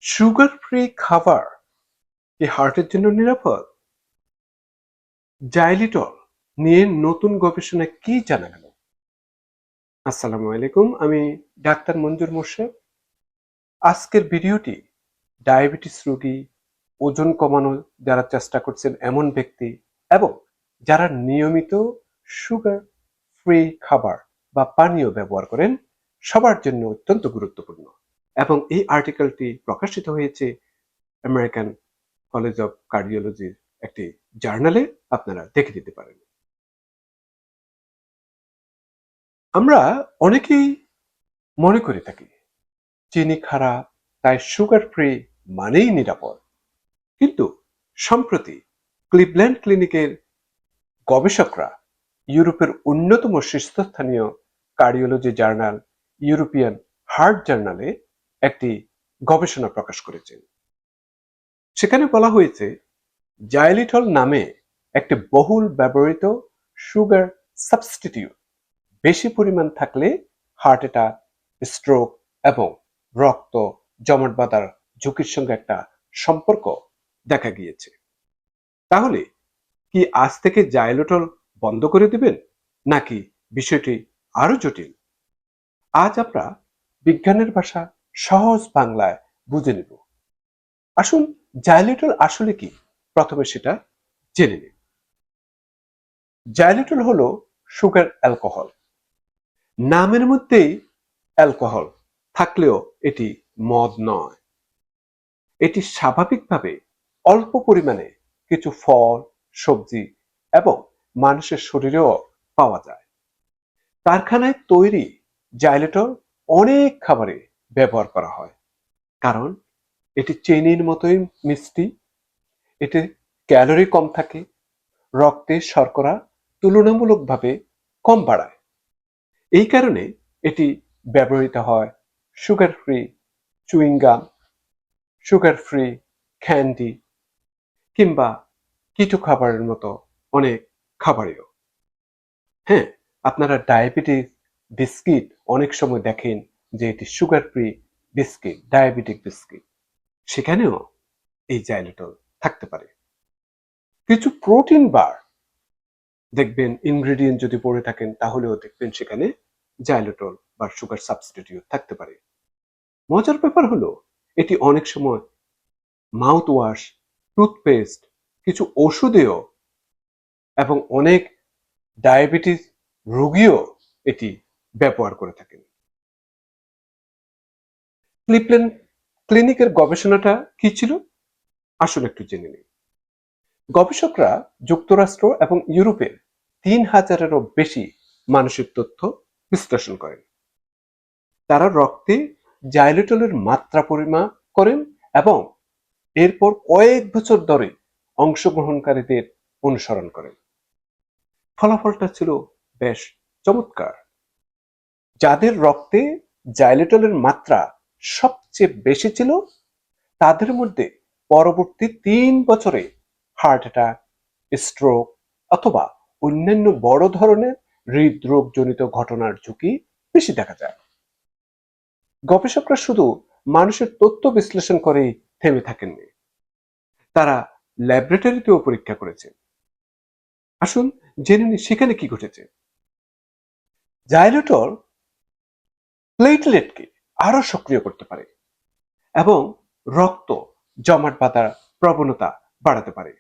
Sugar free খাবার কি হার্টের জন্য নিরাপদ? জাইলিটল নিয়ে নতুন গবেষণায় কি জানা গেল? আসসালামু আলাইকুম, আমি ডাক্তার মঞ্জুর মোর্শেদ। আজকের ভিডিওটি ডায়াবেটিস রোগী, ওজন কমানো যারা চেষ্টা করছেন এমন ব্যক্তি এবং যারা নিয়মিত সুগার ফ্রি খাবার বা পানীয় ব্যবহার করেন সবার জন্য অত্যন্ত গুরুত্বপূর্ণ। এবং এই আর্টিকেলটি প্রকাশিত হয়েছে আমেরিকান কলেজ অফ কার্ডিওলজির একটি জার্নালে, আপনারা দেখে দিতে পারেন। আমরা অনেকেই মনে করে থাকি চিনি খারাপ, তাই সুগার ফ্রি মানেই নিরাপদ। কিন্তু সম্প্রতি ক্লিভল্যান্ড ক্লিনিকের গবেষকরা ইউরোপের অন্যতম শীর্ষস্থানীয় কার্ডিওলজি জার্নাল ইউরোপিয়ান হার্ট জার্নালে একটি গবেষণা প্রকাশ করেছেন। সেখানে বলা হয়েছে জাইলিটল নামে একটি বহুল ব্যবহৃত সুগার সাবস্টিটিউট বেশি পরিমাণ থাকলে হার্ট অ্যাটাক, স্ট্রোক এবং রক্ত জমাট বাঁধার ঝুঁকির সঙ্গে একটা সম্পর্ক দেখা গিয়েছে। তাহলে কি আজ থেকে জাইলিটল বন্ধ করে দিবেন, নাকি বিষয়টি আরো জটিল? আজ আমরা বিজ্ঞানের ভাষা সহজ বাংলায় বুঝে নেব। আসুন, জাইলিটল আসলে কি প্রথমে সেটা জেনে নিন। জাইলিটল হলো সুগার অ্যালকোহল। নামের মধ্যেই অ্যালকোহল থাকলেও এটি মদ নয়। এটি স্বাভাবিকভাবে অল্প পরিমাণে কিছু ফল, সবজি এবং মানুষের শরীরেও পাওয়া যায়। কারখানায় তৈরি জাইলেটল অনেক খাবারে ব্যবহার করা হয়, কারণ এটি চিনির মতোই মিষ্টি, এতে ক্যালোরি কম থাকে, রক্তে শর্করা তুলনামূলকভাবে কম বাড়ায়। এই কারণে এটি ব্যবহৃত হয় sugar free chewing gum, sugar free candy কিংবা কিটো খাবারের মতো অনেক খাবারেও। হ্যাঁ, আপনারা ডায়াবেটিস বিস্কিট অনেক সময় দেখেন যে এটি sugar free biscuit, diabetic biscuit, সেখানেও এই জাইলেটল থাকতে পারে। কিছু প্রোটিন বার দেখবেন ইনগ্রেডিয়েন্ট যদি পড়ে থাকেন তাহলেও দেখবেন সেখানে জাইলেটল বা সুগার সাবস্টিটিউট থাকতে পারে। মজার ব্যাপার হলো এটি অনেক সময় মাউথ ওয়াশ, টুথপেস্ট, কিছু ওষুধেও এবং অনেক ডায়াবেটিস রোগীও এটি ব্যবহার করে থাকেন। ক্লিভল্যান্ড ক্লিনিকের গবেষণাটা কি ছিল আসলে একটু জেনে নিই। গবেষকরা যুক্তরাষ্ট্র এবং ইউরোপের ৩,০০০-এরও বেশি মানুষের তথ্য বিশ্লেষণ করেন। তারা রক্তে জাইলেটলের মাত্রা পরিমাপ করেন এবং এরপর কয়েক বছর ধরে অংশগ্রহণকারীদের অনুসরণ করেন। ফলাফলটা ছিল বেশ চমৎকার। যাদের রক্তে জাইলেটলের মাত্রা সবচেয়ে বেশি ছিল তাদের মধ্যে পরবর্তী ৩ বছরে হার্ট অ্যাটাক, স্ট্রোক অথবা অন্যান্য বড় ধরনের হৃদরোগজনিত ঘটনার ঝুঁকি বেশি দেখা যায়। গবেষকরা শুধু মানুষের তথ্য বিশ্লেষণ করেই থেমে থাকেননি, তারা ল্যাবরেটরিতেও পরীক্ষা করেছেন। আসুন জেনে নিই সেখানে কি ঘটেছে। জাইলেটল প্লেটলেটকে আরো সক্রিয় করতে পারে এবং রক্ত জমাট বাঁধার প্রবণতা বাড়াতে পারে।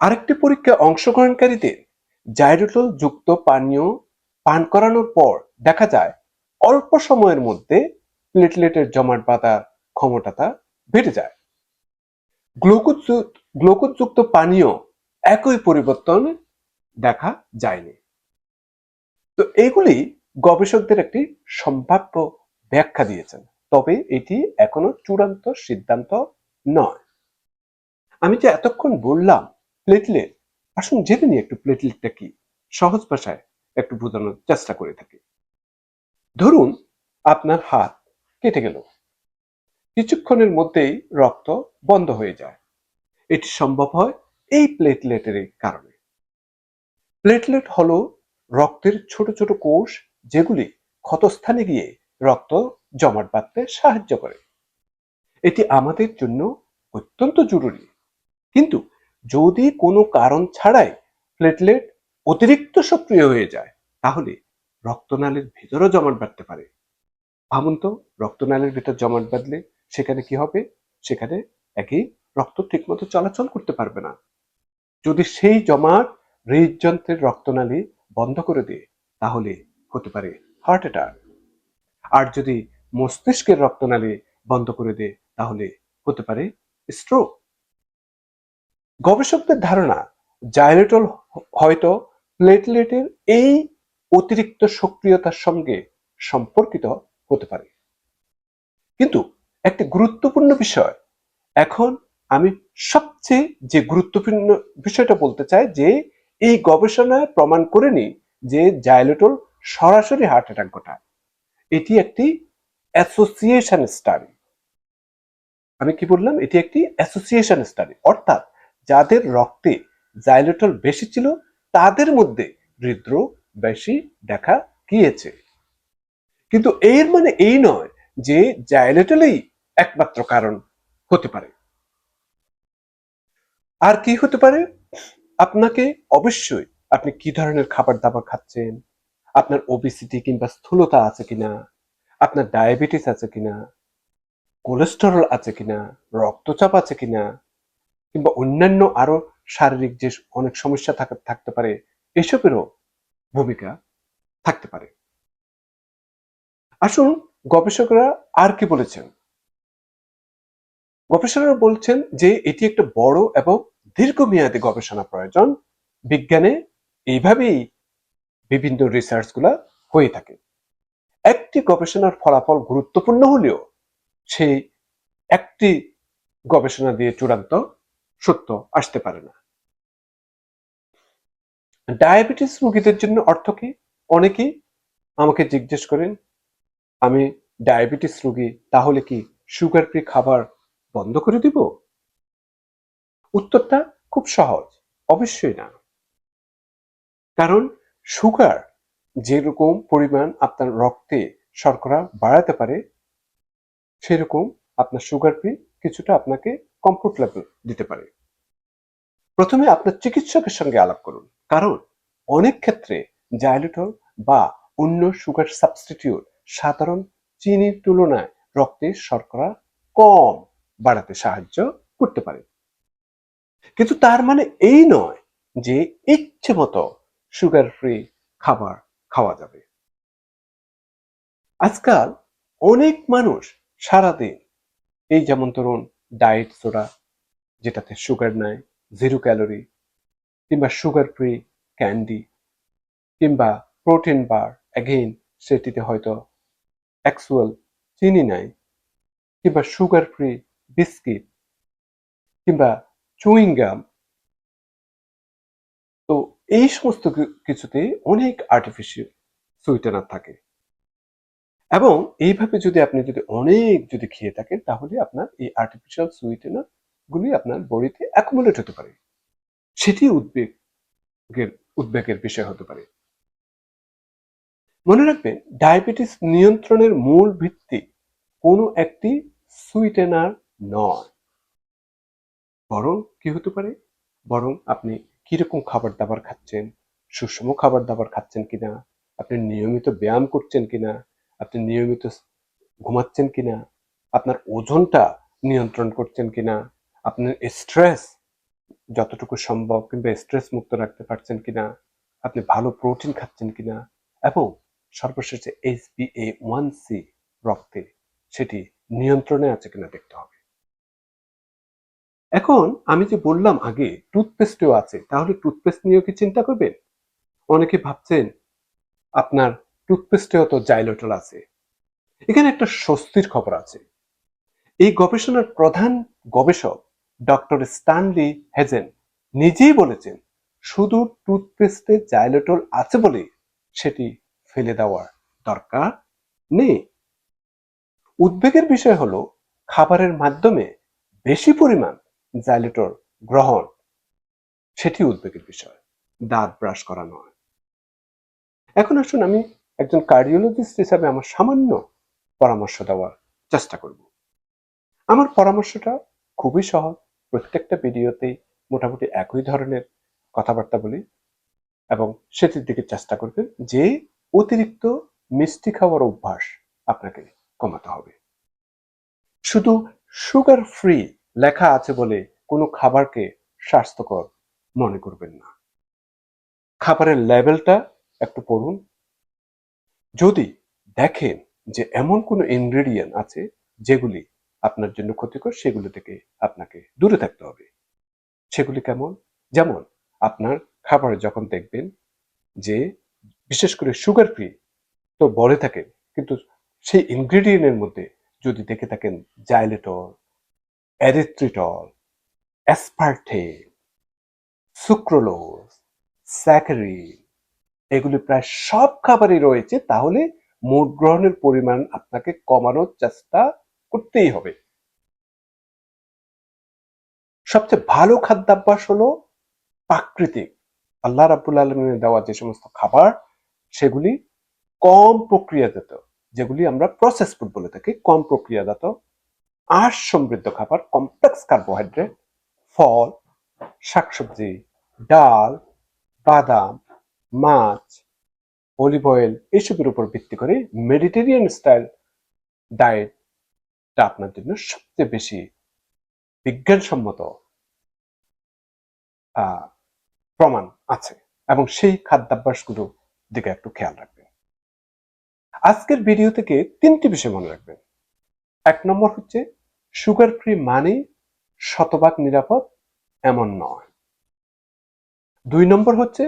আরেকটি পরীক্ষায় অংশগ্রহণকারীদের জাইলেটল যুক্ত পানীয় পান করানোর পর দেখা যায় অল্প সময়ের মধ্যে প্লেটলেটের জমাট বাঁধার ক্ষমতা বেড়ে যায়। গ্লুকোজযুক্ত পানীয় একই পরিবর্তন দেখা যায়নি। তো এগুলি গবেষকদের একটি সম্ভাব্য ব্যাখ্যা দিয়েছেন, তবে এটি এখনো চূড়ান্ত সিদ্ধান্ত নয়। আমি যে এতক্ষণ বললাম প্লেটলেট, আসুন জেনে নিই একটু প্লেটলেটটা কি, সহজ ভাষায় একটু বোঝানোর চেষ্টা করে থাকি। ধরুন আপনার হাত কেটে গেল, কিছুক্ষণের মধ্যেই রক্ত বন্ধ হয়ে যায়। এটি সম্ভব হয় এই প্লেটলেটের কারণে। প্লেটলেট হলো রক্তের ছোট ছোট কোষ, যেগুলি ক্ষতস্থানে গিয়ে রক্ত জমাট বাঁধতে সাহায্য করে। এটি আমাদের জন্য অত্যন্ত জরুরি। কিন্তু যদি কোনো কারণ ছাড়াই প্লেটলেট অতিরিক্ত সক্রিয় হয়ে যায়, তাহলে রক্তনালীর ভিতরও জমাট বাঁধতে পারে। ভাবুন তো, রক্তনালীর ভিতর জমাট বাঁধলে সেখানে কি হবে? সেখানে একই রক্ত ঠিকমতো চলাচল করতে পারবে না। যদি সেই জমাট হৃদযন্ত্রের রক্তনালী বন্ধ করে দেয়, তাহলে হতে পারে হার্ট অ্যাটাক। আর যদি মস্তিষ্কের রক্তনালী বন্ধ করে দেয়, তাহলে হতে পারে স্ট্রোক। গবেষকদের ধারণা, জাইলেটল হয়তো প্লেটলেটের এই অতিরিক্ত সক্রিয়তার সঙ্গে সম্পর্কিত হতে পারে। কিন্তু একটি গুরুত্বপূর্ণ বিষয়, এখন আমি সবচেয়ে যে গুরুত্বপূর্ণ বিষয়টা বলতে চাই, যে এই গবেষণায় প্রমাণ করেনি যে জাইলেটল সরাসরি হার্ট অ্যাটাক ঘটায়। এটি একটি অ্যাসোসিয়েশন স্টাডি। আমি কি বললাম? এটি একটি অ্যাসোসিয়েশন স্টাডি, অর্থাৎ যাদের রক্তে জাইলেটল বেশি ছিল তাদের মধ্যে হৃদরোগ বেশি দেখা গিয়েছে। কিন্তু এর মানে এই নয় যে জাইলেটলই একমাত্র কারণ হতে পারে। আর কি হতে পারে? আপনাকে অবশ্যই, আপনি কি ধরনের খাবার দাবার খাচ্ছেন, আপনার ওবেসিটি কিংবা স্থূলতা আছে কিনা, আপনার ডায়াবেটিস আছে কিনা, কোলেস্টেরল আছে কিনা, রক্তচাপ আছে কিনা, কিংবা অন্যান্য আরো শারীরিক যে অনেক সমস্যা থাকতে পারে, এসবেরও ভূমিকা থাকতে পারে। আসুন, গবেষকরা আর কি বলেছেন। গবেষকরা বলছেন যে এটি একটা বড় এবং দীর্ঘমেয়াদী গবেষণা প্রয়োজন। বিজ্ঞানে এইভাবেই বিভিন্ন রিসার্চ গুলা হয়ে থাকে। একটি গবেষণার ফলাফল গুরুত্বপূর্ণ হলেও সেই একটি গবেষণা দিয়ে চূড়ান্ত সত্য আসতে পারে না। ডায়াবেটিস রোগীদের জন্য অর্থ কি? অনেকেই আমাকে জিজ্ঞেস করেন, আমি ডায়াবেটিস রোগী, তাহলে কি সুগার ফ্রি খাবার বন্ধ করে দিব? উত্তরটা খুব সহজ, অবশ্যই না। কারণ সুগার যেরকম পরিমাণ আপনার রক্তে শর্করা বাড়াতে পারে, সেরকম আপনার সুগার ফ্রি কিছুটা আপনাকে কমফোর্ট লেভেল দিতে পারে। প্রথমে আপনার চিকিৎসকের সঙ্গে আলাপ করুন, কারণ অনেক ক্ষেত্রে জাইলেটল বা অন্য সুগার সাবস্টিটিউট সাধারণ চিনির তুলনায় রক্তে শর্করা কম বাড়াতে সাহায্য করতে পারে। কিন্তু তার মানে এই নয় যে ইচ্ছে মতো সুগার ফ্রি খাবার খাওয়া যাবে। আজকাল অনেক মানুষ সারাদিন, এই যেমন ধরুন ডায়েট সোডা, যেটাতে সুগার নাই, জিরো ক্যালোরি, কিংবা সুগার ফ্রি ক্যান্ডি, কিংবা প্রোটিন বার, অ্যাগেইন সেটিতে হয়তো অ্যাকচুয়াল চিনি নাই, কিংবা সুগার ফ্রি বিস্কিট, কিংবা চুইং গাম। তো এই সমস্ত কিছুতে অনেক আর্টিফিশিয়াল সুইটেনার থাকে, এবং এইভাবে যদি অনেক খেয়ে থাকেন, তাহলে আপনার এই আর্টিফিশিয়াল সুইটেনার গুলি আপনার বডিতে অ্যাকুমুলেট হতে পারে। সেটি উদ্বেগের বিষয় হতে পারে। মনে রাখবেন, ডায়াবেটিস নিয়ন্ত্রণের মূল ভিত্তি কোনো একটি সুইটেনার নয়, বরং কি হতে পারে, বরং আপনি কিরকম খাবার দাবার খাচ্ছেন, সুষম খাবার দাবার খাচ্ছেন কিনা, আপনি নিয়মিত ব্যায়াম করছেন কিনা, আপনি নিয়মিত ঘুমাচ্ছেন কিনা, আপনার ওজনটা নিয়ন্ত্রণ করছেন কিনা, আপনার স্ট্রেস যতটুকু সম্ভব কিংবা স্ট্রেস মুক্ত রাখতে পারছেন কিনা, আপনি ভালো প্রোটিন খাচ্ছেন কিনা, এবং সর্বশেষে HbA1c রক্তে সেটি নিয়ন্ত্রণে আছে কিনা দেখতে হবে। এখন আমি যে বললাম আগে টুথপেস্টও আছে, তাহলে টুথপেস্ট নিয়েও কি চিন্তা করবেন? অনেকে ভাবছেন আপনার টুথপেস্টেও তো জাইলেটল আছে। এখানে একটা স্বস্তির খবর আছে। এই গবেষণার প্রধান গবেষক ডক্টর স্ট্যানলি হেজেন নিজেই বলেছেন, শুধু টুথপেস্টে জাইলেটল আছে বলে সেটি ফেলে দেওয়ার দরকার নেই। উদ্বেগের বিষয় হলো খাবারের মাধ্যমে বেশি পরিমাণ জাইলেটল গ্রহণ, সেটি উদ্বেগের বিষয়, দাঁত ব্রাশ করা নয়। এখন আসুন, আমি একজন কার্ডিওলজিস্ট হিসাবে আমার সামান্য পরামর্শ দেওয়ার চেষ্টা করব। আমার পরামর্শটা খুবই সহজ। প্রত্যেকটা ভিডিওতেই মোটামুটি একই ধরনের কথাবার্তা বলি এবং সেটির দিকে চেষ্টা করবেন যে অতিরিক্ত মিষ্টি খাওয়ার অভ্যাস আপনাকে কমাতে হবে। শুধু সুগার ফ্রি লেখা আছে বলে কোনো খাবারকে স্বাস্থ্যকর মনে করবেন না। খাবারের লেবেলটা একটু পড়ুন। যদি দেখেন যে এমন কোনো ইনগ্রেডিয়েন্ট আছে যেগুলি আপনার জন্য ক্ষতিকর, সেগুলো থেকে আপনাকে দূরে থাকতে হবে। সেগুলি কেমন? যেমন আপনার খাবারে যখন দেখবেন যে বিশেষ করে সুগার ফ্রি তো বলে থাকেন, কিন্তু সেই ইনগ্রেডিয়েন্টের মধ্যে যদি দেখে থাকেন জাইলেটল, এরিথ্রিটল, অ্যাসপার্টেম, সুক্রোলোজ, স্যাকারিন, এগুলি প্রায় সব খাবারই রয়েছে, তাহলে মোট গ্রহণের পরিমাণ আপনাকে কমানোর চেষ্টা করতেই হবে। সবচেয়ে ভালো খাদ্যাভ্যাস হলো প্রাকৃতিক। আল্লাহ রাব্বুল আলামিনের দেওয়া যে সমস্ত খাবার সেগুলি কম প্রক্রিয়াজাত, যেগুলি আমরা প্রসেস ফুড বলে থাকি, কম প্রক্রিয়াজাত, আঁশ সমৃদ্ধ খাবার, কমপ্লেক্স কার্বোহাইড্রেট, ফল, শাকসবজি, ডাল, বাদাম, মাছ, অলিভ অয়েল, এসবের উপর ভিত্তি করে মেডিটেরিয়ান স্টাইল ডায়েটটা আপনার জন্য সবচেয়ে বেশি বিজ্ঞানসম্মত প্রমাণ আছে, এবং সেই খাদ্যাভ্যাসগুলো দিকে একটু খেয়াল রাখবেন। আজকের ভিডিও থেকে 3টি বিষয় মনে রাখবেন। 1 নম্বর হচ্ছে সুগার ফ্রি মানে শতভাগ নিরাপদ এমন নয়। 2 নম্বর হচ্ছে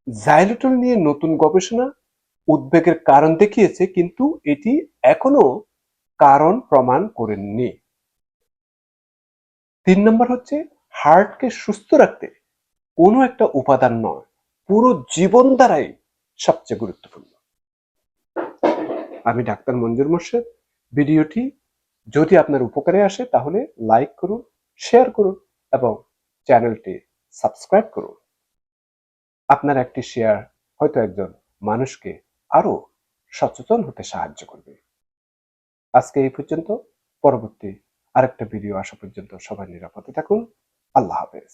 জাইলেটল নিয়ে নতুন গবেষণা উদ্বেগের কারণ দেখিয়েছে, কিন্তু এটি এখনো কারণ প্রমাণ করেননি। 3 নম্বর হচ্ছে হার্টকে সুস্থ রাখতে কোনো একটা উপাদান নয়, পুরো জীবন দ্বারাই সবচেয়ে গুরুত্বপূর্ণ। আমি ডাক্তার মঞ্জুর মোর্শেদ। ভিডিওটি যদি আপনার উপকারে আসে তাহলে লাইক করুন, শেয়ার করুন এবং চ্যানেলটি সাবস্ক্রাইব করুন। আপনার একটি শেয়ার হয়তো একজন মানুষকে আরো সচেতন হতে সাহায্য করবে। আজকে এই পর্যন্ত। পরবর্তী আরেকটা ভিডিও আসা পর্যন্ত সবাই নিরাপদে থাকুন। আল্লাহ হাফেজ।